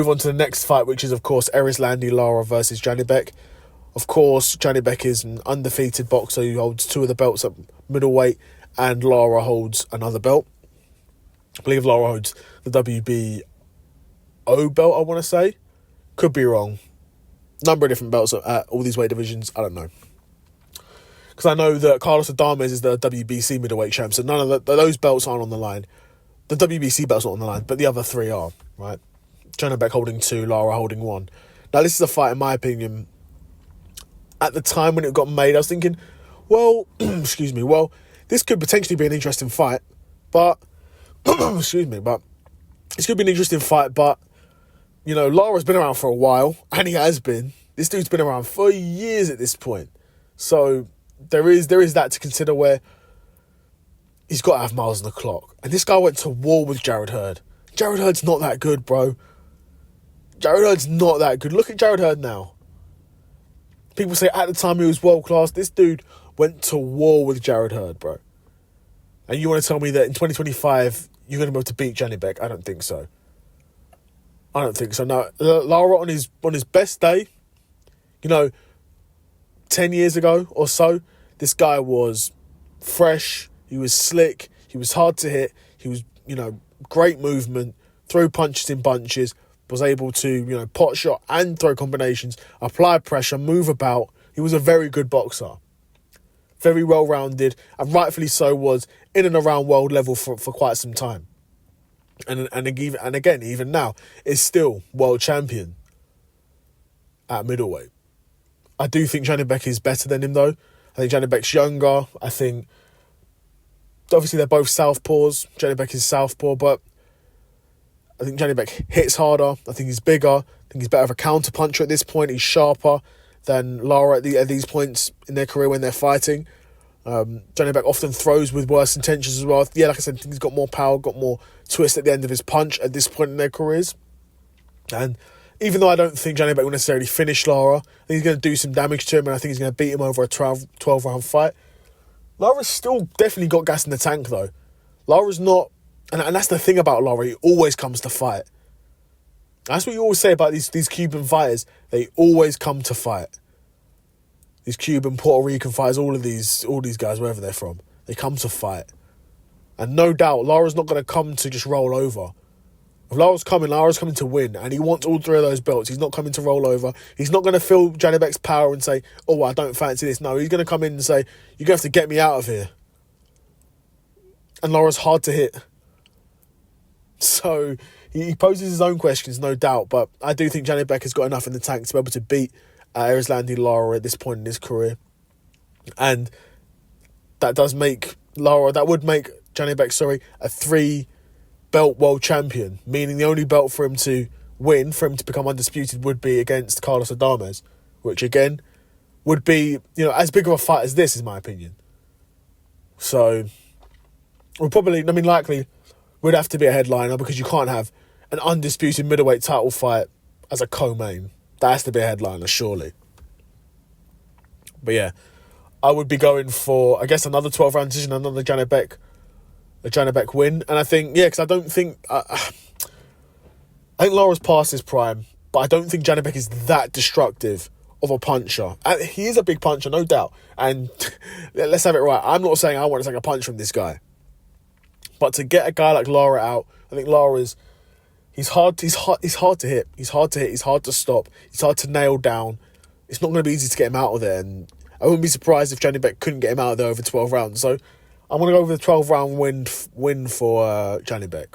Move on to the next fight, which is, of course, Erislandy Lara versus Janibek. Of course, Janibek is an undefeated boxer who holds 2 of the belts at middleweight, and Lara holds another belt. I believe Lara holds the WBO belt, I want to say. Could be wrong. Number of different belts at all these weight divisions, I don't know. Because I know that Carlos Adames is the WBC middleweight champ, so none of those belts aren't on the line. The WBC belt's not on the line, but the other 3 are, right? Janibek holding 2, Lara holding 1. Now, this is a fight, in my opinion, at the time when it got made, I was thinking, well, this could potentially be an interesting fight, but, this could be an interesting fight, but, you know, Lara's been around for a while, and he has been. This dude's been around for years at this point. So, there is that to consider where he's got to have miles on the clock. And this guy went to war with Jarrett Hurd. Jarrett Hurd's not that good, bro. Jarrett Hurd's not that good. Look at Jarrett Hurd now. People say at the time he was world class. This dude went to war with Jarrett Hurd, bro. And you want to tell me that in 2025 you're going to be able to beat Janibek? I don't think so. Now, Lara on his best day, 10 years ago or so, this guy was fresh. He was slick. He was hard to hit. He was, great movement, throw punches in bunches, was able to, pot shot and throw combinations, apply pressure, move about. He was a very good boxer. Very well-rounded, and rightfully so was in and around world level for quite some time. And again, even now, is still world champion at middleweight. I do think Janibek is better than him, though. I think Janibek's younger. I think, obviously, they're both southpaws. Janibek is southpaw, but I think Janibek hits harder. I think he's bigger. I think he's better of a counterpuncher at this point. He's sharper than Lara at these points in their career when they're fighting. Janibek often throws with worse intentions as well. Yeah, like I said, I think he's got more power, got more twist at the end of his punch at this point in their careers. And even though I don't think Janibek will necessarily finish Lara, I think he's going to do some damage to him, and I think he's going to beat him over a 12-round fight. Lara's still definitely got gas in the tank, though. Lara's not... And that's the thing about Lara. He always comes to fight. That's what you always say about these Cuban fighters. They always come to fight. These Cuban, Puerto Rican fighters, all these guys, wherever they're from, they come to fight. And no doubt, Lara's not going to come to just roll over. If Lara's coming to win, and he wants all 3 of those belts. He's not coming to roll over. He's not going to feel Janibek's power and say, oh, I don't fancy this. No, he's going to come in and say, you're going to have to get me out of here. And Lara's hard to hit. So he poses his own questions, no doubt, but I do think Janibek has got enough in the tank to be able to beat Erislandy Lara at this point in his career. And that would make Janibek, a 3-belt world champion, meaning the only belt for him to win, for him to become undisputed, would be against Carlos Adames, which again would be, as big of a fight as this, in my opinion. So likely would have to be a headliner, because you can't have an undisputed middleweight title fight as a co-main. That has to be a headliner, surely. But yeah, I would be going for, I guess, another 12-round decision, another Janibek win. And I think, because I don't think... I think Lara's past his prime, but I don't think Janibek is that destructive of a puncher. And he is a big puncher, no doubt. And let's have it right. I'm not saying I want to take a punch from this guy. But to get a guy like Lara out, I think he's hard to hit. He's hard to hit. He's hard to stop. He's hard to nail down. It's not going to be easy to get him out of there. And I wouldn't be surprised if Janibek couldn't get him out of there over 12 rounds. So I'm going to go with a 12-round win for Janibek.